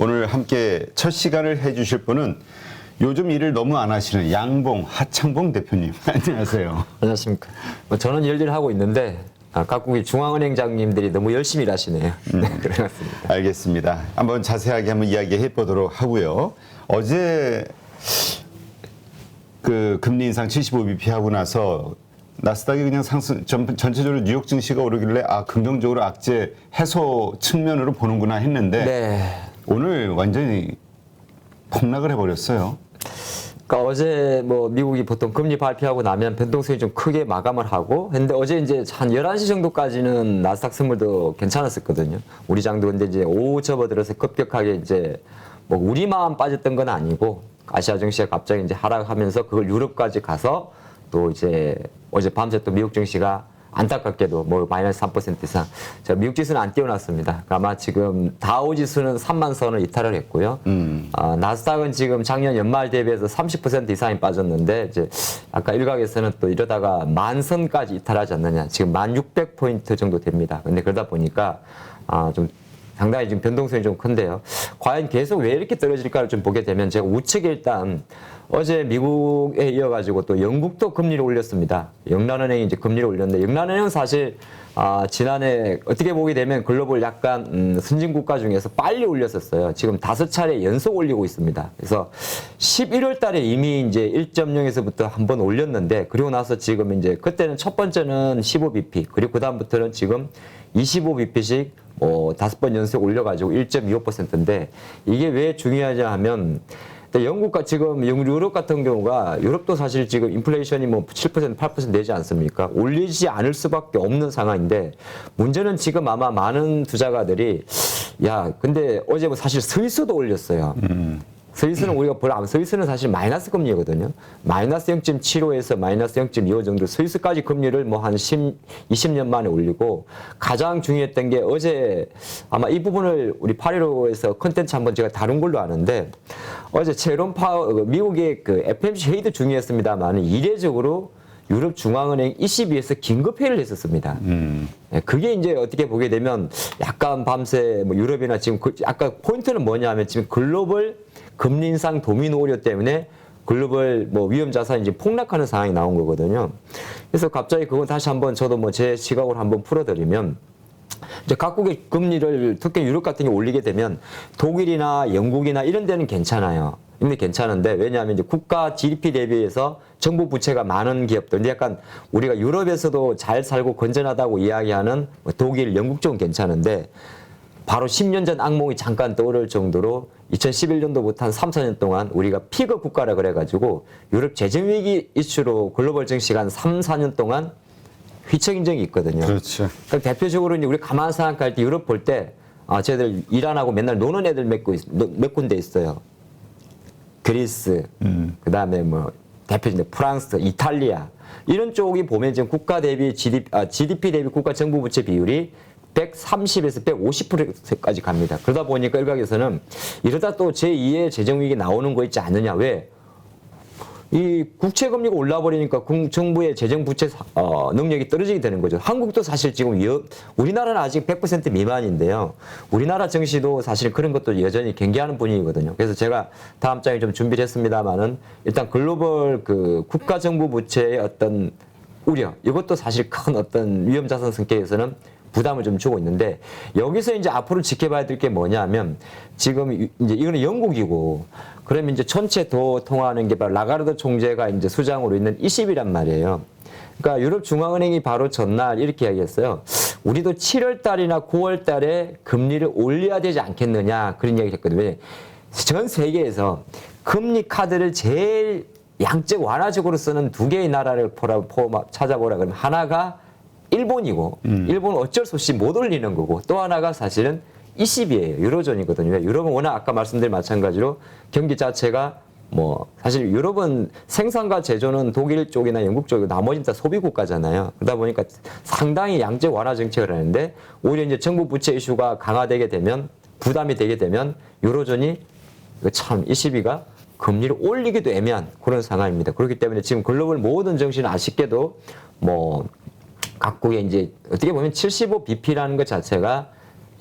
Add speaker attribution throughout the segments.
Speaker 1: 오늘 함께 첫 시간을 해주실 분은 요즘 일을 너무 안 하시는 양봉, 하창봉 대표님. 안녕하세요.
Speaker 2: 안녕하십니까. 저는 일을 하고 있는데 각국의 중앙은행장님들이 너무 열심히 일하시네요. 네, 그런 것 같습니다.
Speaker 1: 알겠습니다. 한번 자세하게 한번 이야기해 보도록 하고요. 어제 그 금리 인상 75bp 하고 나서 나스닥이 그냥 상승, 전체적으로 뉴욕 증시가 오르길래 긍정적으로 악재 해소 측면으로 보는구나 했는데
Speaker 2: 네.
Speaker 1: 오늘 완전히 폭락을 해버렸어요.
Speaker 2: 그러니까 어제 뭐 미국이 보통 금리 발표하고 나면 변동성이 좀 크게 마감을 하고 했는데 어제 이제 한 11시 정도까지는 나스닥 선물도 괜찮았었거든요. 우리 장도 근데 이제 오후 접어들어서 급격하게 이제 뭐 우리만 빠졌던 건 아니고 아시아 증시가 갑자기 이제 하락하면서 그걸 유럽까지 가서 또 이제 어제 밤새 또 미국 증시가 안타깝게도 뭐 마이너스 3% 이상. 자, 미국 지수는 안 띄워놨습니다. 아마 지금 다우 지수는 3만 선을 이탈을 했고요. 나스닥은 지금 작년 연말 대비해서 30% 이상이 빠졌는데 이제 아까 일각에서는 또 이러다가 만 선까지 이탈하지 않느냐. 지금 1,600포인트 정도 됩니다. 근데 그러다 보니까 좀 상당히 지금 변동성이 좀 큰데요. 과연 계속 왜 이렇게 떨어질까를 좀 보게 되면 제가 우측에 일단 어제 미국에 이어가지고 또 영국도 금리를 올렸습니다. 영란은행이 이제 금리를 올렸는데 영란은행은 사실 지난해 어떻게 보게 되면 글로벌 약간 선진국가 중에서 빨리 올렸었어요. 지금 5차례 연속 올리고 있습니다. 그래서 11월 달에 이미 이제 1.0에서부터 한번 올렸는데 그리고 나서 지금 이제 그때는 첫 번째는 15bp 그리고 그다음부터는 지금 25bp씩 뭐 5번 연속 올려가지고 1.25%인데 이게 왜 중요하냐 하면 영국과 지금 유럽 같은 경우가 유럽도 사실 지금 인플레이션이 뭐 7%, 8% 내지 않습니까? 올리지 않을 수밖에 없는 상황인데 문제는 지금 아마 많은 투자가들이 근데 어제 뭐 사실 스위스도 올렸어요. 스위스는 우리가 스위스는 사실 마이너스 금리거든요. 마이너스 0.75에서 마이너스 0.25 정도 스위스까지 금리를 뭐 한 20년 만에 올리고 가장 중요했던 게 어제 아마 이 부분을 우리 8.15에서 컨텐츠 한번 제가 다룬 걸로 아는데 어제 제롬 파월 미국의 그 FMC 회의도 중요했습니다만 이례적으로 유럽 중앙은행 ECB에서 긴급회의를 했었습니다. 그게 이제 어떻게 보게 되면 약간 밤새 뭐 유럽이나 지금 아까 포인트는 뭐냐면 지금 글로벌 금리 인상 도미노 우려 때문에 글로벌 뭐 위험 자산이 이제 폭락하는 상황이 나온 거거든요. 그래서 갑자기 그건 다시 한번 저도 뭐 제 시각으로 한번 풀어드리면 이제 각국의 금리를 특히 유럽 같은 게 올리게 되면 독일이나 영국이나 이런 데는 괜찮아요. 근데 괜찮은데 왜냐하면 이제 국가 GDP 대비해서 정부 부채가 많은 기업들, 근데 약간 우리가 유럽에서도 잘 살고 건전하다고 이야기하는 독일, 영국 쪽은 괜찮은데 바로 10년 전 악몽이 잠깐 떠오를 정도로 2011년도부터 한 3, 4년 동안 우리가 피그 국가라 그래가지고 유럽 재정위기 이슈로 글로벌 증시가 한 3, 4년 동안 휘청인 적이 있거든요.
Speaker 1: 그렇죠.
Speaker 2: 그러니까 대표적으로 이제 우리 가만 생각할 때 유럽 볼 때 쟤들 일 안 하고 맨날 노는 애들 몇 군데 있어요. 그리스, 그다음에 뭐 대표적인 프랑스, 이탈리아 이런 쪽이 보면 지금 국가 대비 GDP 대비 국가 정부 부채 비율이 130에서 150%까지 갑니다. 그러다 보니까 일각에서는 이러다 또 제2의 재정위기 나오는 거 있지 않느냐. 왜? 이 국채 금리가 올라버리니까 정부의 재정 부채 능력이 떨어지게 되는 거죠. 한국도 사실 지금 우리나라는 아직 100% 미만인데요. 우리나라 증시도 사실 그런 것도 여전히 경계하는 분위기거든요. 그래서 제가 다음 장에 좀 준비를 했습니다만은 일단 글로벌 그 국가 정부 부채의 어떤 우려 이것도 사실 큰 어떤 위험 자산 성격에서는 부담을 좀 주고 있는데 여기서 이제 앞으로 지켜봐야 될 게 뭐냐면 지금 이제 이거는 영국이고 그러면 이제 전체 도 통화하는 게 바로 라가르드 총재가 이제 수장으로 있는 ECB란 말이에요. 그러니까 유럽 중앙은행이 바로 전날 이렇게 이야기했어요. 우리도 7월 달이나 9월 달에 금리를 올려야 되지 않겠느냐 그런 이야기를 했거든요. 전 세계에서 금리 카드를 제일 양적 완화적으로 쓰는 두 개의 나라를 찾아보라 그러면 하나가 일본이고 일본은 어쩔 수 없이 못 올리는 거고 또 하나가 사실은 ECB예요. 유로존이거든요. 유럽은 워낙 아까 말씀드린 마찬가지로 경기 자체가 뭐 사실 유럽은 생산과 제조는 독일 쪽이나 영국 쪽이고 나머지는 다 소비 국가잖아요. 그러다 보니까 상당히 양적 완화 정책을 하는데 오히려 이제 정부 부채 이슈가 강화되게 되면 부담이 되게 되면 유로존이 참 ECB가 금리를 올리기도 애매한 그런 상황입니다. 그렇기 때문에 지금 글로벌 모든 정신은 아쉽게도 뭐 각국의 이제 어떻게 보면 75bp라는 것 자체가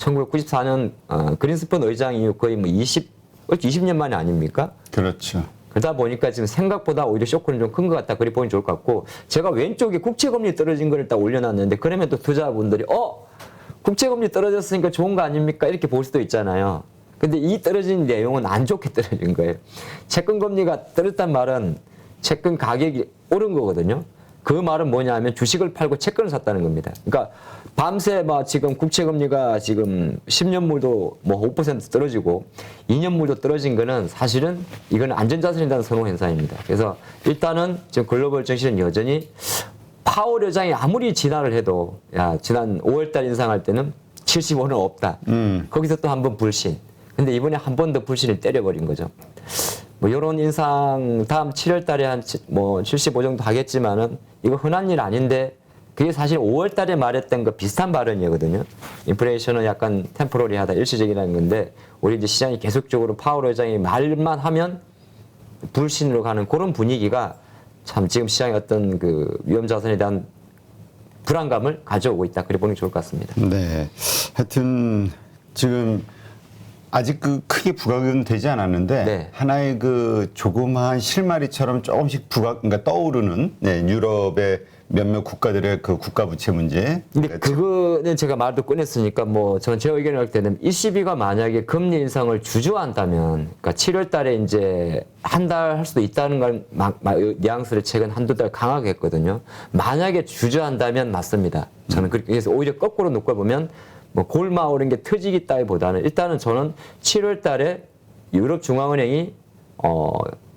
Speaker 2: 1994년 그린스펀 의장 이후 거의 뭐 20년 만에 아닙니까?
Speaker 1: 그렇죠.
Speaker 2: 그러다 보니까 지금 생각보다 오히려 쇼크는 좀 큰 것 같다. 그리 보니 좋을 것 같고, 제가 왼쪽에 국채금리 떨어진 걸 딱 올려놨는데, 그러면 또 투자분들이 국채금리 떨어졌으니까 좋은 거 아닙니까? 이렇게 볼 수도 있잖아요. 근데 이 떨어진 내용은 안 좋게 떨어진 거예요. 채권금리가 떨어졌단 말은 채권 가격이 오른 거거든요. 그 말은 뭐냐면 주식을 팔고 채권을 샀다는 겁니다. 그러니까 밤새 지금 국채금리가 지금 10년물도 5% 떨어지고 2년물도 떨어진 거는 사실은 이건 안전자산이라는 선호 현상입니다. 그래서 일단은 지금 글로벌 증시는 여전히 파월 의장이 아무리 진화를 해도 지난 5월달 인상할 때는 75는 없다. 거기서 또 한 번 불신. 근데 이번에 한 번 더 불신을 때려버린 거죠. 이런 인상 다음 7월 달에 한 75 정도 하겠지만은 이거 흔한 일 아닌데 그게 사실 5월 달에 말했던 거 비슷한 발언이거든요. 인플레이션은 약간 템포러리하다, 일시적이라는 건데 우리 이제 시장이 계속적으로 파월 의장이 말만 하면 불신으로 가는 그런 분위기가 참 지금 시장의 어떤 그 위험 자산에 대한 불안감을 가져오고 있다. 그래 보는 게 좋을 것 같습니다.
Speaker 1: 네. 하여튼 지금 아직 크게 부각은 되지 않았는데
Speaker 2: 네.
Speaker 1: 하나의 조그마한 실마리처럼 조금씩 그러니까 떠오르는 유럽의 몇몇 국가들의 그 국가 부채 문제.
Speaker 2: 근데 그거는 제가 말도 꺼냈으니까 저는 제 의견을 할 때는 ECB가 만약에 금리 인상을 주저한다면, 그러니까 7월 달에 이제 한 달 할 수도 있다는 걸 뉘앙스를 최근 한두 달 강하게 했거든요. 만약에 주저한다면 맞습니다. 저는 그래서 오히려 거꾸로 놓고 보면 골마 오른 게 터지기 따위보다는 일단은 저는 7월 달에 유럽 중앙은행이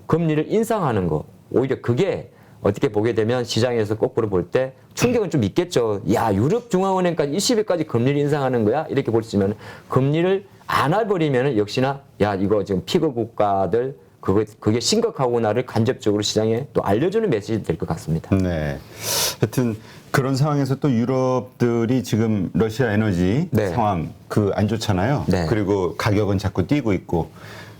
Speaker 2: 금리를 인상하는 거, 오히려 그게 어떻게 보게 되면 시장에서 거꾸로 볼 때 충격은 좀 있겠죠. 야, 유럽 중앙은행까지 20일까지 금리를 인상하는 거야? 이렇게 볼 수 있으면 금리를 안 해버리면 역시나 야, 이거 지금 피거 국가들 그게 심각하구나를 간접적으로 시장에 또 알려주는 메시지 될 것 같습니다.
Speaker 1: 네. 하여튼 그런 상황에서 또 유럽들이 지금 러시아 에너지
Speaker 2: 네.
Speaker 1: 상황 안 좋잖아요.
Speaker 2: 네.
Speaker 1: 그리고 가격은 자꾸 뛰고 있고.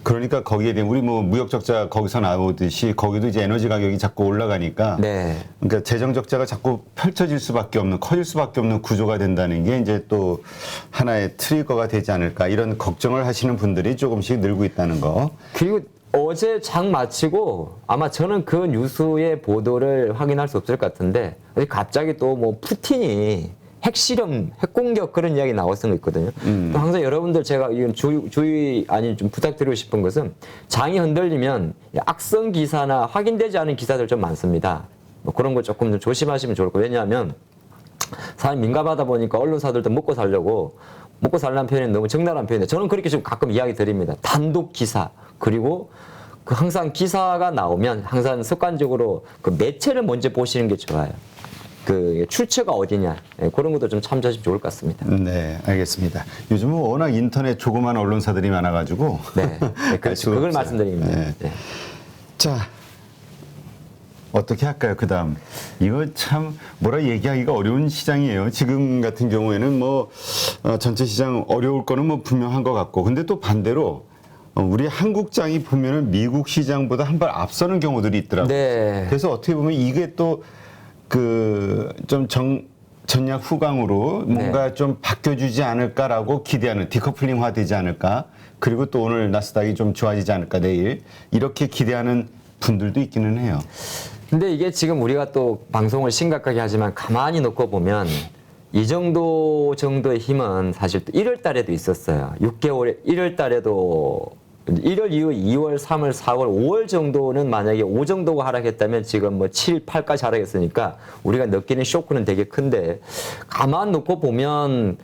Speaker 1: 그러니까 거기에 대한 우리 무역 적자 거기서 나오듯이 거기도 이제 에너지 가격이 자꾸 올라가니까
Speaker 2: 네.
Speaker 1: 그러니까 재정 적자가 자꾸 펼쳐질 수밖에 없는 커질 수밖에 없는 구조가 된다는 게 이제 또 하나의 트리거가 되지 않을까 이런 걱정을 하시는 분들이 조금씩 늘고 있다는 거.
Speaker 2: 그리고 어제 장 마치고 아마 저는 그 뉴스의 보도를 확인할 수 없을 것 같은데 갑자기 또 푸틴이 핵실험, 핵공격 그런 이야기 나왔던 거 있거든요. 또 항상 여러분들 제가 이건 주의 아니 좀 부탁드리고 싶은 것은 장이 흔들리면 악성 기사나 확인되지 않은 기사들 좀 많습니다. 그런 거 조금 좀 조심하시면 좋을 거예요. 왜냐하면 사람이 민감하다 보니까 언론사들도 먹고 살라는 표현이 너무 적나라한 표현인데 저는 그렇게 좀 가끔 이야기 드립니다. 단독 기사 그리고 항상 기사가 나오면 항상 습관적으로 그 매체를 먼저 보시는 게 좋아요. 그 출처가 어디냐 그런 것도 좀 참조하시면 좋을 것 같습니다.
Speaker 1: 네, 알겠습니다. 요즘은 워낙 인터넷 조그만 언론사들이 많아가지고
Speaker 2: 네, 그렇죠. 그걸 말씀드립니다.
Speaker 1: 네.
Speaker 2: 네.
Speaker 1: 자, 어떻게 할까요? 그다음 이거 참 얘기하기가 어려운 시장이에요. 지금 같은 경우에는 전체 시장 어려울 거는 분명한 것 같고, 근데 또 반대로 우리 한국장이 보면은 미국 시장보다 한 발 앞서는 경우들이 있더라고요.
Speaker 2: 네.
Speaker 1: 그래서 어떻게 보면 이게 또 좀 전략 후광으로 뭔가
Speaker 2: 네.
Speaker 1: 좀 바뀌어주지 않을까라고 기대하는 디커플링화 되지 않을까. 그리고 또 오늘 나스닥이 좀 좋아지지 않을까 내일 이렇게 기대하는 분들도 있기는 해요.
Speaker 2: 근데 이게 지금 우리가 또 방송을 심각하게 하지만 가만히 놓고 보면 이 정도의 힘은 사실 또 1월 달에도 있었어요. 6개월에 1월 달에도 1월 이후 2월, 3월, 4월, 5월 정도는 만약에 5 정도가 하락했다면 지금 7, 8까지 하락했으니까 우리가 느끼는 쇼크는 되게 큰데 가만 놓고 보면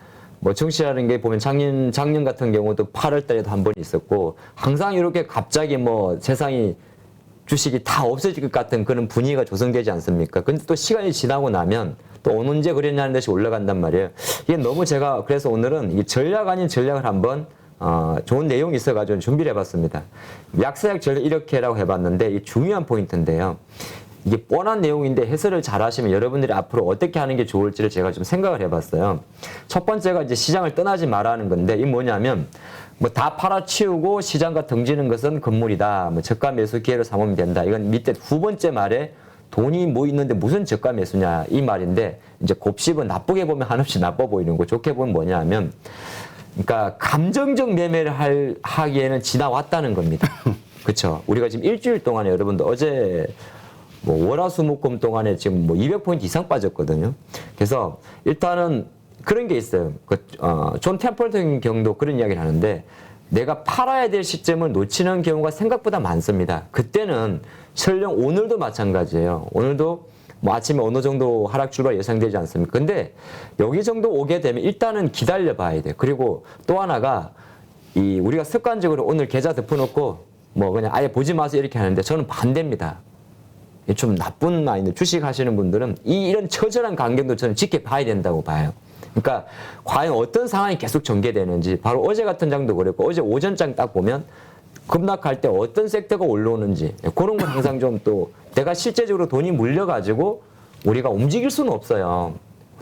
Speaker 2: 정치라는 게 보면 작년 같은 경우도 8월 달에도 한 번 있었고 항상 이렇게 갑자기 세상이 주식이 다 없어질 것 같은 그런 분위기가 조성되지 않습니까? 근데 또 시간이 지나고 나면 또 언제 그랬냐는 듯이 올라간단 말이에요. 이게 너무 제가 그래서 오늘은 이 전략 아닌 전략을 한번 좋은 내용이 있어가지고 준비를 해봤습니다. 약사약 전략 이렇게라고 해봤는데 이 중요한 포인트인데요. 이게 뻔한 내용인데 해설을 잘 하시면 여러분들이 앞으로 어떻게 하는 게 좋을지를 제가 좀 생각을 해봤어요. 첫 번째가 이제 시장을 떠나지 말라는 건데 이게 뭐냐면 다 팔아치우고 시장과 등지는 것은 금물이다. 저가 매수 기회로 삼으면 된다. 이건 밑에 두 번째 말에 돈이 있는데 무슨 저가 매수냐 이 말인데 이제 곱씹은 나쁘게 보면 한없이 나빠 보이는 거 좋게 보면 뭐냐 하면 그러니까 감정적 매매를 하기에는 지나왔다는 겁니다. 그렇죠. 우리가 지금 일주일 동안에 여러분들 어제 뭐 월화수목금 동안에 지금 뭐 200포인트 이상 빠졌거든요. 그래서 일단은 그런 게 있어요. 존 템플턴 경도 그런 이야기를 하는데 내가 팔아야 될 시점을 놓치는 경우가 생각보다 많습니다. 그때는 설령 오늘도 마찬가지예요. 오늘도 뭐 아침에 어느 정도 하락 출발 예상되지 않습니까? 근데 여기 정도 오게 되면 일단은 기다려 봐야 돼. 그리고 또 하나가 우리가 습관적으로 오늘 계좌 덮어놓고 뭐 그냥 아예 보지 마세요 이렇게 하는데 저는 반대입니다. 좀 나쁜 마인드 주식 하시는 분들은 이런 처절한 강경도 저는 지켜봐야 된다고 봐요. 그러니까 과연 어떤 상황이 계속 전개되는지 바로 어제 같은 장도 그랬고 어제 오전장 딱 보면 급락할 때 어떤 섹터가 올라오는지 그런 건 항상 좀 또 내가 실제적으로 돈이 물려가지고 우리가 움직일 수는 없어요.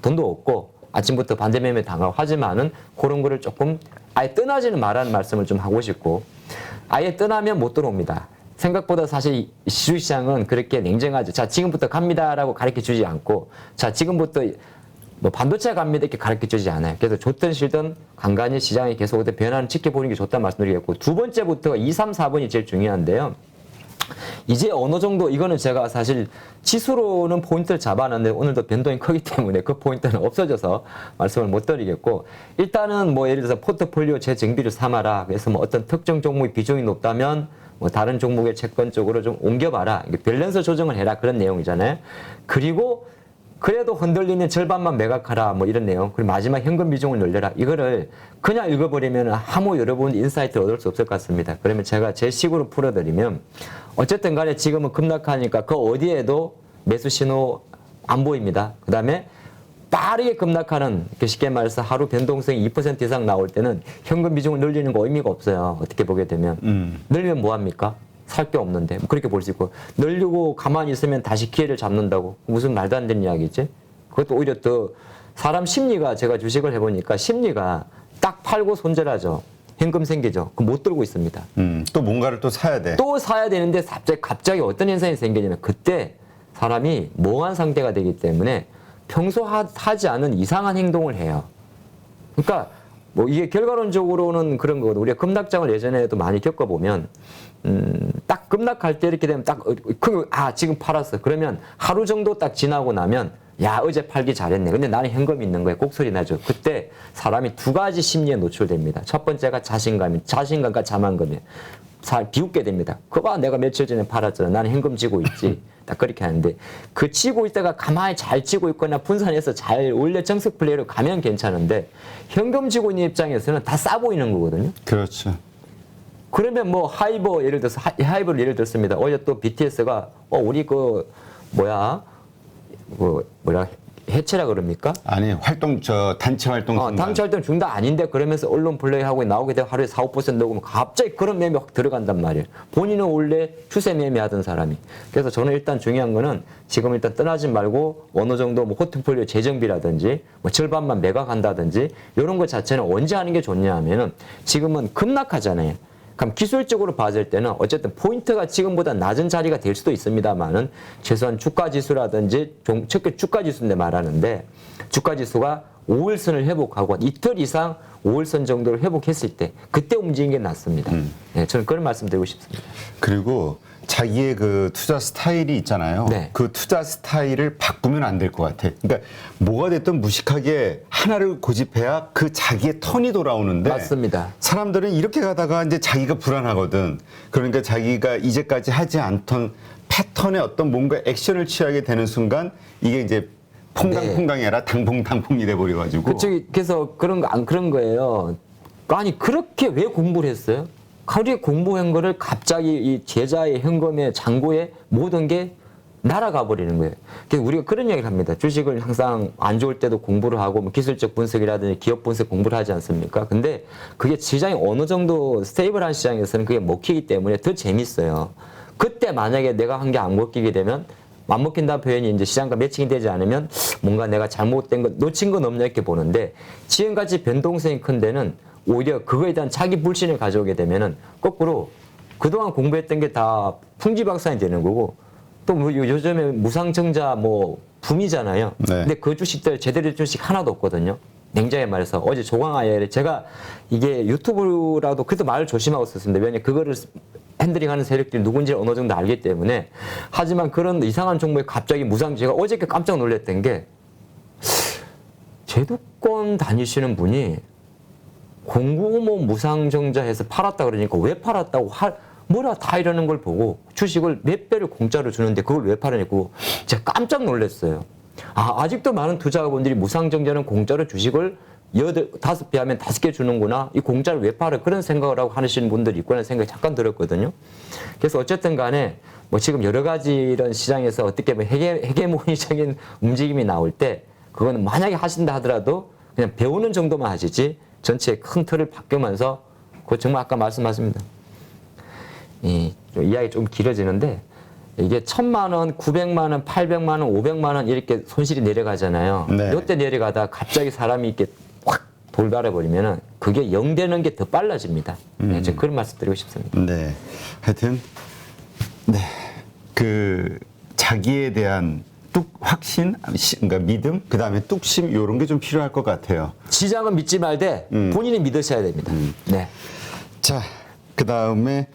Speaker 2: 돈도 없고 아침부터 반대 매매 당하고 하지만은 그런 거를 조금 아예 떠나지는 말라는 말씀을 좀 하고 싶고 아예 떠나면 못 들어옵니다. 생각보다 사실 주식시장은 그렇게 냉정하죠. 자, 지금부터 갑니다라고 가르쳐 주지 않고 자, 지금부터 뭐 반도체 갑니다 이렇게 가르쳐 주지 않아요. 그래서 좋든 싫든 간간히 시장이 계속 어떤 변화를 지켜보는 게 좋다는 말씀드리겠고 두 번째부터 2, 3, 4번이 제일 중요한데요. 이제 어느 정도 이거는 제가 사실 지수로는 포인트를 잡아놨는데 오늘도 변동이 크기 때문에 그 포인트는 없어져서 말씀을 못 드리겠고 일단은 뭐 예를 들어서 포트폴리오 재정비를 삼아라. 그래서 뭐 어떤 특정 종목의 비중이 높다면 뭐 다른 종목의 채권 쪽으로 좀 옮겨봐라. 밸런스 조정을 해라. 그런 내용이잖아요. 그리고 그래도 흔들리면 절반만 매각하라. 뭐 이런 내용. 그리고 마지막 현금 비중을 늘려라. 이거를 그냥 읽어버리면 아무 여러분 인사이트를 얻을 수 없을 것 같습니다. 그러면 제가 제 식으로 풀어드리면 어쨌든 간에 지금은 급락하니까 그 어디에도 매수 신호 안 보입니다. 그 다음에 빠르게 급락하는 쉽게 말해서 하루 변동성이 2% 이상 나올 때는 현금 비중을 늘리는 거 의미가 없어요. 어떻게 보게 되면. 늘리면 뭐합니까? 살 게 없는데 뭐 그렇게 볼 수 있고 늘리고 가만히 있으면 다시 기회를 잡는다고 무슨 말도 안 되는 이야기지. 그것도 오히려 더 사람 심리가 제가 주식을 해보니까 심리가 딱 팔고 손절하죠. 현금 생기죠. 그럼 못 들고 있습니다.
Speaker 1: 또 뭔가를 또 사야 돼.
Speaker 2: 또 사야 되는데 갑자기 어떤 현상이 생기냐면 그때 사람이 멍한 상태가 되기 때문에 평소 하지 않은 이상한 행동을 해요. 그러니까 뭐 이게 결과론적으로는 그런 거거든요. 우리가 급락장을 예전에도 많이 겪어보면 딱 급락할 때 이렇게 되면 딱 지금 팔았어. 그러면 하루 정도 딱 지나고 나면 야 어제 팔기 잘했네. 근데 나는 현금이 있는 거예요. 꼭소리 나죠. 그때 사람이 두 가지 심리에 노출됩니다. 첫 번째가 자신감과 자만감이에요. 비웃게 됩니다. 그봐 내가 며칠 전에 팔았잖아. 나는 현금 쥐고 있지. 딱 그렇게 하는데 그 쥐고 있다가 가만히 잘 쥐고 있거나 분산해서 잘 원래 정석 플레이로 가면 괜찮은데 현금 쥐고 있는 입장에서는 다 싸 보이는 거거든요.
Speaker 1: 그렇죠.
Speaker 2: 그러면 뭐 하이버를 예를 들었습니다. 어제 또 BTS가 우리 해체라 그럽니까?
Speaker 1: 아니 단체 활동
Speaker 2: 단체 활동 중단 아닌데 그러면서 언론 플레이하고 나오게 되고 하루에 4, 5% 넣으면 갑자기 그런 매매 확 들어간단 말이에요. 본인은 원래 추세 매매하던 사람이. 그래서 저는 일단 중요한 거는 지금 일단 떠나지 말고 어느 정도 뭐 포트폴리오 재정비라든지 뭐 절반만 매각한다든지 이런 것 자체는 언제 하는 게 좋냐 하면은 지금은 급락하잖아요. 그럼 기술적으로 봤을 때는 어쨌든 포인트가 지금보다 낮은 자리가 될 수도 있습니다만은 최소한 주가지수라든지 특히 주가지수인데 말하는데 주가지수가 5일선을 회복하고 이틀 이상 5일선 정도를 회복했을 때 그때 움직이는 게 낫습니다. 네, 저는 그런 말씀 드리고 싶습니다.
Speaker 1: 그리고 자기의 그 투자 스타일이 있잖아요.
Speaker 2: 네.
Speaker 1: 그 투자 스타일을 바꾸면 안 될 것 같아. 그러니까 뭐가 됐든 무식하게 하나를 고집해야 그 자기의 턴이 돌아오는데
Speaker 2: 맞습니다.
Speaker 1: 사람들은 이렇게 가다가 이제 자기가 불안하거든. 그러니까 자기가 이제까지 하지 않던 패턴의 어떤 뭔가 액션을 취하게 되는 순간 이게 이제 퐁당퐁당이 아니라 당퐁당퐁이 돼버려가지고.
Speaker 2: 그래서 그런 거예요. 아니 그렇게 왜 공부를 했어요? 하루에 공부한 거를 갑자기 이 계좌의 현금의 잔고에 모든 게 날아가 버리는 거예요. 그래서 우리가 그런 이야기를 합니다. 주식을 항상 안 좋을 때도 공부를 하고 뭐 기술적 분석이라든지 기업 분석 공부를 하지 않습니까? 근데 그게 시장이 어느 정도 스테이블한 시장에서는 그게 먹히기 때문에 더 재밌어요. 그때 만약에 내가 한 게 안 먹히게 되면 안 먹힌다는 표현이 이제 시장과 매칭이 되지 않으면 뭔가 내가 잘못된 거 놓친 건 없냐 이렇게 보는데 지금같이 변동성이 큰 데는 오히려 그거에 대한 자기 불신을 가져오게 되면은 거꾸로 그동안 공부했던 게 다 풍지박산이 되는 거고 또 뭐 요즘에 무상증자 뭐 붐이잖아요.
Speaker 1: 네.
Speaker 2: 근데 그 주식들 제대로 된 주식 하나도 없거든요. 냉정히 말해서 어제 조광아예 제가 이게 유튜브라도 그래도 말을 조심하고 썼습니다. 왜냐하면 그거를 핸들링하는 세력들이 누군지 어느 정도 알기 때문에. 하지만 그런 이상한 정보에 갑자기 제가 어저께 깜짝 놀랐던 게 제도권 다니시는 분이 공구모 무상정자해서 팔았다 그러니까 왜 팔았다고 뭐라 다 이러는 걸 보고 주식을 몇 배를 공짜로 주는데 그걸 왜 팔아내고 제가 깜짝 놀랐어요. 아직도 많은 투자자분들이 무상정자는 공짜로 주식을 5배 하면 5개 주는구나. 이 공짜를 왜 팔아? 그런 생각을 하고 하시는 분들이 있구나 생각이 잠깐 들었거든요. 그래서 어쨌든 간에 뭐 지금 여러 가지 이런 시장에서 어떻게 보면 헤게모니적인 움직임이 나올 때 그거는 만약에 하신다 하더라도 그냥 배우는 정도만 하시지 전체의 큰 틀을 바뀌면서 그 정말 아까 말씀하셨습니다. 이야기 좀 길어지는데 이게 1,000만 원, 900만 원, 800만 원, 500만 원 이렇게 손실이 내려가잖아요.
Speaker 1: 네.
Speaker 2: 이때 내려가다 갑자기 사람이 이렇게 확 돌발해 버리면은 그게 0 되는 게 더 빨라집니다. 네, 제가 그런 말씀 드리고 싶습니다.
Speaker 1: 네. 하여튼 네. 그 자기에 대한 확신, 그러니까 믿음, 그 다음에 뚝심 이런 게 좀 필요할 것 같아요.
Speaker 2: 시장은 믿지 말되 본인이 믿으셔야 됩니다. 네.
Speaker 1: 자, 그 다음에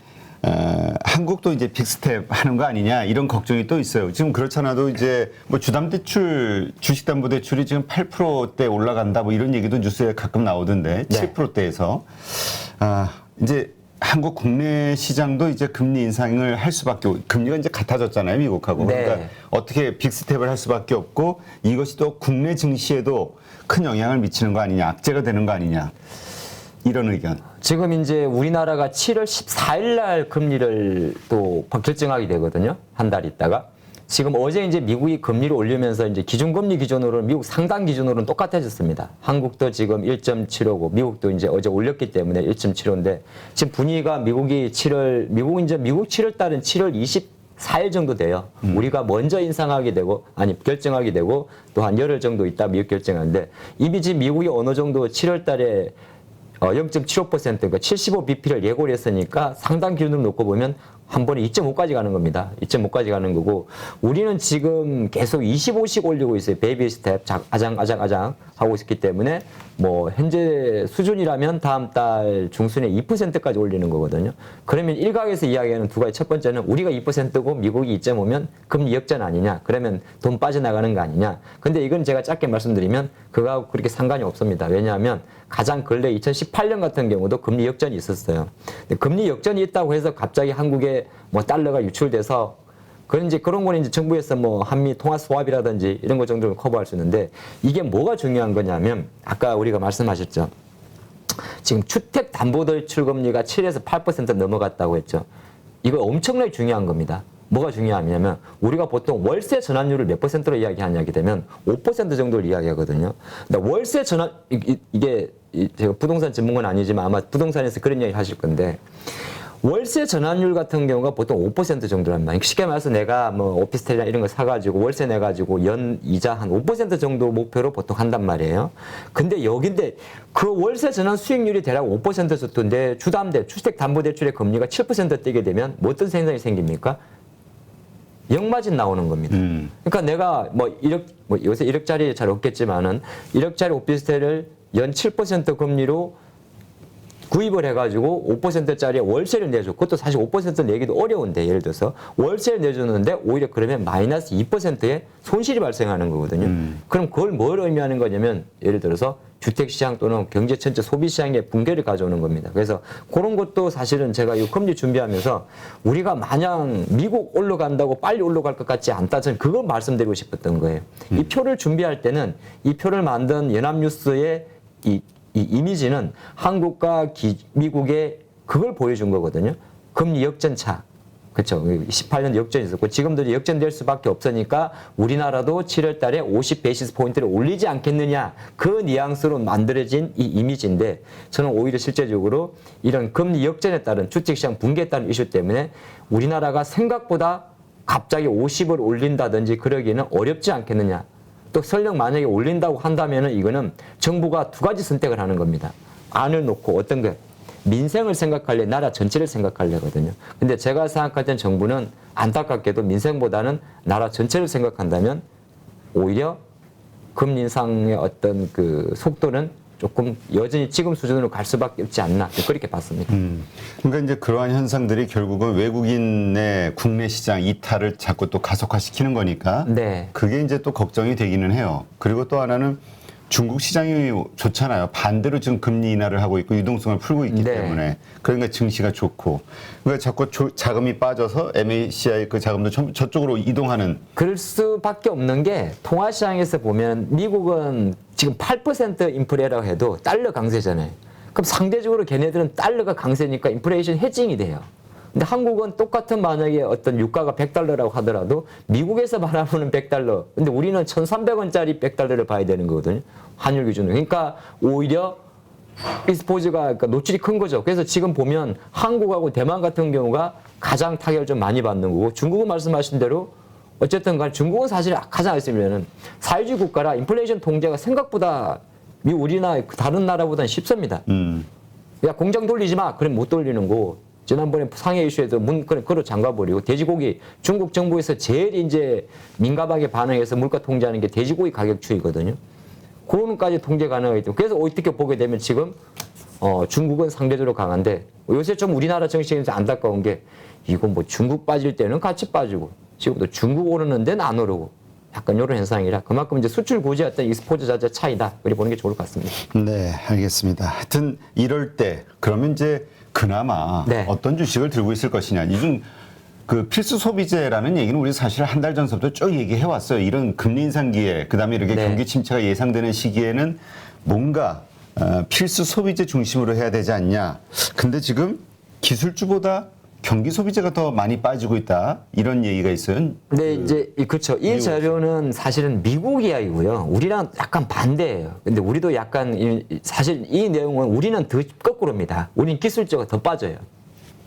Speaker 1: 한국도 이제 빅스텝 하는 거 아니냐 이런 걱정이 또 있어요. 지금 그렇잖아도 이제 뭐 주담대출, 주식담보대출이 지금 8%대 올라간다 뭐 이런 얘기도 뉴스에 가끔 나오던데
Speaker 2: 네.
Speaker 1: 7%대에서 이제 한국 국내 시장도 이제 금리 인상을 할 수밖에 금리가 이제 같아졌잖아요 미국하고.
Speaker 2: 네.
Speaker 1: 그러니까 어떻게 빅스텝을 할 수밖에 없고 이것이 또 국내 증시에도 큰 영향을 미치는 거 아니냐, 악재가 되는 거 아니냐 이런 의견.
Speaker 2: 지금 이제 우리나라가 7월 14일 날 금리를 또 결정하게 되거든요. 한 달 있다가. 지금 어제 이제 미국이 금리를 올리면서 이제 기준금리 기준으로는 미국 상당 기준으로는 똑같아졌습니다. 한국도 지금 1.75고 미국도 이제 어제 올렸기 때문에 1.75인데 지금 분위기가 미국 7월 달은 7월 24일 정도 돼요. 우리가 먼저 인상하게 되고 결정하게 되고 또 한 열흘 정도 있다 미국 결정하는데 이미 지금 미국이 어느 정도 7월 달에 0.75% 그러니까 75bp를 예고를 했으니까 상당 기준으로 놓고 보면 한 번에 2.5까지 가는 겁니다. 2.5까지 가는 거고 우리는 지금 계속 25씩 올리고 있어요. 베이비 스텝 아장 하고 있기 때문에 뭐 현재 수준이라면 다음 달 중순에 2%까지 올리는 거거든요. 그러면 일각에서 이야기하는 두 가지 첫 번째는 우리가 2%고 미국이 2.5면 금리 역전 아니냐. 그러면 돈 빠져나가는 거 아니냐. 근데 이건 제가 짧게 말씀드리면 그거하고 그렇게 상관이 없습니다. 왜냐하면 가장 근래 2018년 같은 경우도 금리 역전이 있었어요. 근데 금리 역전이 있다고 해서 갑자기 한국에 뭐 달러가 유출돼서 그런 거는 이제 정부에서 뭐 한미 통화 스왑이라든지 이런 거 정도는 커버할 수 있는데 이게 뭐가 중요한 거냐면 아까 우리가 말씀하셨죠. 지금 주택담보대출 금리가 7에서 8% 넘어갔다고 했죠. 이거 엄청나게 중요한 겁니다. 뭐가 중요하냐면 우리가 보통 월세 전환율을 몇 %로 이야기하냐게 되면 5% 정도를 이야기하거든요. 근데 월세 전환 이게 제가 부동산 전문가는 아니지만 아마 부동산에서 그런 이야기 하실 건데 월세 전환율 같은 경우가 보통 5% 정도란 말이에요. 쉽게 말해서 내가 뭐 오피스텔이나 이런 거 사가지고 월세 내가지고 연 이자 한 5% 정도 목표로 보통 한단 말이에요. 근데 여긴데 그 월세 전환 수익률이 대략 5% 정도인데 주택담보대출의 금리가 7% 뛰게 되면 뭐 어떤 생각이 생깁니까? 역마진 나오는 겁니다. 그러니까 내가 뭐 요새 1억짜리 잘 없겠지만은 1억짜리 오피스텔을 연 7% 금리로 구입을 해가지고 5%짜리 월세를 내줘. 그것도 사실 5% 내기도 어려운데 예를 들어서 월세를 내주는데 오히려 그러면 마이너스 2%의 손실이 발생하는 거거든요. 그럼 그걸 뭘 의미하는 거냐면 예를 들어서 주택시장 또는 경제 전체 소비시장의 붕괴를 가져오는 겁니다. 그래서 그런 것도 사실은 제가 이 금리 준비하면서 우리가 마냥 미국 올라간다고 빨리 올라갈 것 같지 않다. 저는 그걸 말씀드리고 싶었던 거예요. 이 표를 준비할 때는 이 표를 만든 연합뉴스의 이 이미지는 한국과 미국의 그걸 보여준 거거든요. 금리 역전차. 그렇죠. 18년 역전이 있었고 지금도 역전될 수밖에 없으니까 우리나라도 7월 달에 50베이시스 포인트를 올리지 않겠느냐. 그 뉘앙스로 만들어진 이 이미지인데 저는 오히려 실제적으로 이런 금리 역전에 따른 주택시장 붕괴에 따른 이슈 때문에 우리나라가 생각보다 갑자기 50을 올린다든지 그러기는 어렵지 않겠느냐. 또 설령 만약에 올린다고 한다면 이거는 정부가 두 가지 선택을 하는 겁니다. 안을 놓고 어떤 게 민생을 생각할래, 나라 전체를 생각할래거든요. 근데 제가 생각할 땐 정부는 안타깝게도 민생보다는 나라 전체를 생각한다면 오히려 금리 인상의 어떤 그 속도는 조금 여전히 지금 수준으로 갈 수밖에 없지 않나 그렇게 봤습니다.
Speaker 1: 그러니까 이제 그러한 현상들이 결국은 외국인의 국내 시장 이탈을 자꾸 또 가속화시키는 거니까
Speaker 2: 네.
Speaker 1: 그게 이제 또 걱정이 되기는 해요. 그리고 또 하나는 중국 시장이 좋잖아요. 반대로 지금 금리 인하를 하고 있고 유동성을 풀고 있기
Speaker 2: 네.
Speaker 1: 때문에 그러니까 증시가 좋고 그러니까 자꾸 자금이 빠져서 MACI 그 자금도 전부 저쪽으로 이동하는
Speaker 2: 그럴 수밖에 없는 게 통화시장에서 보면 미국은 지금 8% 인플레라고 해도 달러 강세잖아요. 그럼 상대적으로 걔네들은 달러가 강세니까 인플레이션 헤징이 돼요. 근데 한국은 똑같은 만약에 어떤 유가가 100달러라고 하더라도 미국에서 바라보는 100달러. 근데 우리는 1,300원짜리 100달러를 봐야 되는 거거든요. 환율 기준으로. 그러니까 오히려 익스포즈가 그러니까 노출이 큰 거죠. 그래서 지금 보면 한국하고 대만 같은 경우가 가장 타격을 좀 많이 받는 거고 중국은 말씀하신 대로 어쨌든 간에 중국은 사실 가장 있으면은 사회주의 국가라 인플레이션 통제가 생각보다 우리나 다른 나라보다는 쉽습니다. 야 공장 돌리지 마. 그럼 못 돌리는 거. 지난번에 상해 이슈에도 문 걸어 잠가버리고 돼지고기 중국 정부에서 제일 이제 민감하게 반응해서 물가 통제하는 게 돼지고기 가격 추이거든요. 그거는까지 통제 가능하기 때문에 그래서 어떻게 보게 되면 지금 중국은 상대적으로 강한데 요새 좀 우리나라 정치에서 안타까운 게 이거 뭐 중국 빠질 때는 같이 빠지고 지금도 중국 오르는 데는 안 오르고 약간 이런 현상이라 그만큼 이제 수출 고지 어떤 익스포즈 자체 차이다 그렇게 보는 게 좋을 것 같습니다.
Speaker 1: 네, 알겠습니다. 하여튼 이럴 때 그러면 이제 그나마
Speaker 2: 네.
Speaker 1: 어떤 주식을 들고 있을 것이냐. 요즘 그 필수 소비재라는 얘기는 우리 사실 한 달 전서부터 쭉 얘기해 왔어요. 이런 금리 인상기에 그다음에 이렇게
Speaker 2: 네.
Speaker 1: 경기 침체가 예상되는 시기에는 뭔가 필수 소비재 중심으로 해야 되지 않냐. 근데 지금 기술주보다 경기 소비재가 더 많이 빠지고 있다. 이런 얘기가 있어요.
Speaker 2: 근데 이제 그렇죠. 이 자료는 사실은 미국 이야기고요. 우리랑 약간 반대예요. 근데 우리도 약간 사실 이 내용은 우리는 더 거꾸로입니다. 우리는 기술적으로 더 빠져요.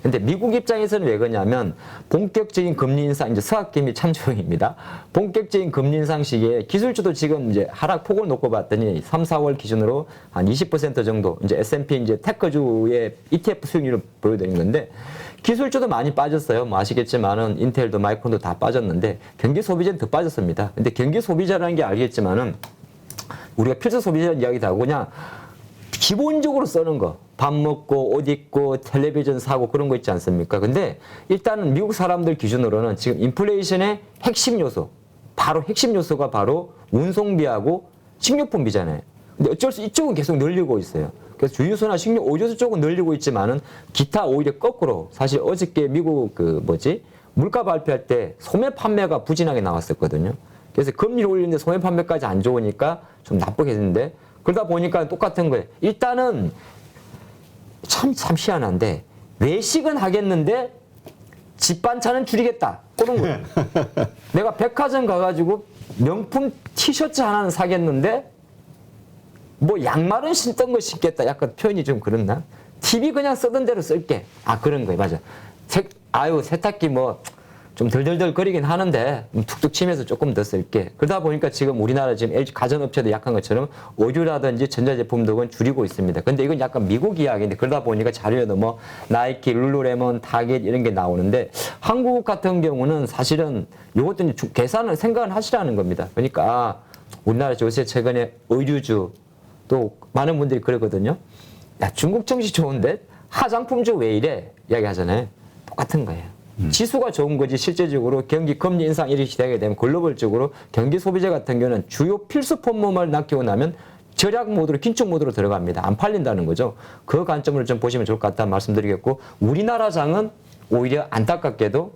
Speaker 2: 근데 미국 입장에서는 왜 그러냐면 본격적인 금리 인상 이제 서학김이 참조용입니다. 본격적인 금리 인상 시기에 기술주도 지금 이제 하락 폭을 놓고 봤더니 3, 4월 기준으로 한 20% 정도 이제 S&P 이제 테크주의 ETF 수익률을 보여드린 건데 기술주도 많이 빠졌어요. 뭐 아시겠지만은 인텔도 마이크론도 다 빠졌는데 경기 소비재는 더 빠졌습니다. 근데 경기 소비자라는 게 알겠지만은 우리가 필수 소비자라는 이야기도 하고 그냥 기본적으로 쓰는 거. 밥 먹고 옷 입고 텔레비전 사고 그런 거 있지 않습니까? 근데 일단은 미국 사람들 기준으로는 지금 인플레이션의 핵심 요소, 바로 핵심 요소가 바로 운송비하고 식료품비잖아요. 근데 어쩔 수 이쪽은 계속 늘리고 있어요. 그래서 주유소나 식료, 오조소 쪽은 늘리고 있지만은 기타 오히려 거꾸로 사실 어저께 미국 물가 발표할 때 소매 판매가 부진하게 나왔었거든요. 그래서 금리를 올리는데 소매 판매까지 안 좋으니까 좀 나쁘게 했는데 그러다 보니까 똑같은 거예요. 일단은 참 희한한데 외식은 하겠는데 집 반찬은 줄이겠다. 그런 거예요. 내가 백화점 가가지고 명품 티셔츠 하나는 사겠는데 뭐 양말은 신던 거 신겠다. 약간 표현이 좀 그렇나? TV 그냥 쓰던 대로 쓸게. 아 그런 거예요. 맞아. 세탁기 뭐 좀 덜덜덜 거리긴 하는데 툭툭 치면서 조금 더 쓸게. 그러다 보니까 지금 우리나라 지금 LG 가전업체도 약한 것처럼 의류라든지 전자제품 등은 줄이고 있습니다. 근데 이건 약간 미국 이야기인데 그러다 보니까 자료에도 뭐 나이키, 룰루레몬, 타겟 이런 게 나오는데 한국 같은 경우는 사실은 이것도 계산을 생각을 하시라는 겁니다. 그러니까 우리나라 요새 최근에 의류주 또 많은 분들이 그러거든요. 야 중국 정시 좋은데 화장품주 왜 이래? 이야기 하잖아요. 똑같은 거예요. 지수가 좋은 거지 실제적으로 경기 금리 인상 이렇게 시작하게 되면 글로벌적으로 경기 소비재 같은 경우는 주요 필수 품목을 낚이고 나면 절약 모드로 긴축 모드로 들어갑니다. 안 팔린다는 거죠. 그 관점으로 좀 보시면 좋을 것 같다는 말씀드리겠고 우리나라 장은 오히려 안타깝게도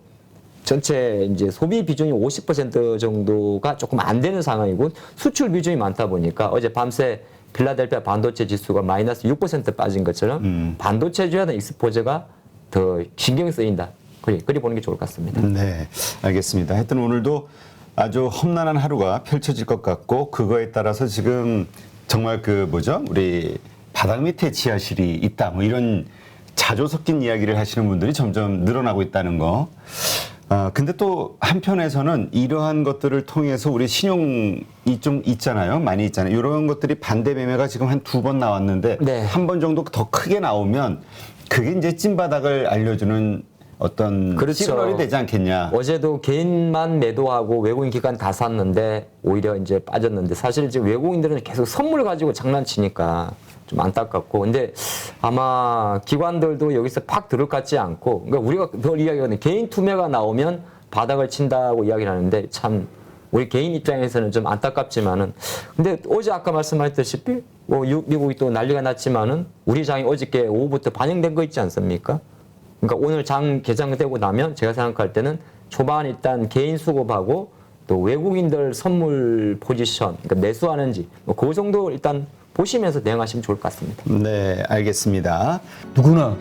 Speaker 2: 전체 이제 소비 비중이 50% 정도가 조금 안 되는 상황이고 수출 비중이 많다 보니까 어제 밤새 필라델피아 반도체 지수가 마이너스 6% 빠진 것처럼 반도체주에 익스포저가 더 신경이 쓰인다. 그리 보는 게 좋을 것 같습니다.
Speaker 1: 네, 알겠습니다. 하여튼 오늘도 아주 험난한 하루가 펼쳐질 것 같고 그거에 따라서 지금 정말 우리 바닥 밑에 지하실이 있다 뭐 이런 자조 섞인 이야기를 하시는 분들이 점점 늘어나고 있다는 거. 근데 또 한편에서는 이러한 것들을 통해서 우리 신용이 좀 있잖아요. 많이 있잖아요. 이런 것들이 반대 매매가 지금 한 2번 나왔는데
Speaker 2: 네.
Speaker 1: 한 번 정도 더 크게 나오면 그게 이제 찐바닥을 알려주는 어떤
Speaker 2: 그렇죠.
Speaker 1: 시그널이 되지 않겠냐.
Speaker 2: 어제도 개인만 매도하고 외국인 기관 다 샀는데 오히려 이제 빠졌는데 사실 지금 외국인들은 계속 선물 가지고 장난치니까 좀 안타깝고 근데 아마 기관들도 여기서 팍 들을 것 같지 않고 그러니까 우리가 늘 이야기하는 개인 투매가 나오면 바닥을 친다고 이야기를 하는데 참 우리 개인 입장에서는 좀 안타깝지만은 근데 어제 아까 말씀하셨다시피 뭐 미국이 또 난리가 났지만은 우리 장이 어저께 오후부터 반영된 거 있지 않습니까? 그러니까 오늘 장 개장되고 나면 제가 생각할 때는 초반 일단 개인 수급하고 또 외국인들 선물 포지션 그러니까 매수하는지 그 정도 일단 보시면서 대응하시면 좋을 것 같습니다.
Speaker 1: 네, 알겠습니다.
Speaker 3: 누구나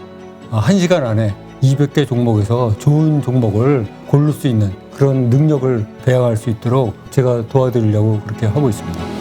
Speaker 3: 1시간 안에 200개 종목에서 좋은 종목을 고를 수 있는 그런 능력을 배양할 수 있도록 제가 도와드리려고 그렇게 하고 있습니다.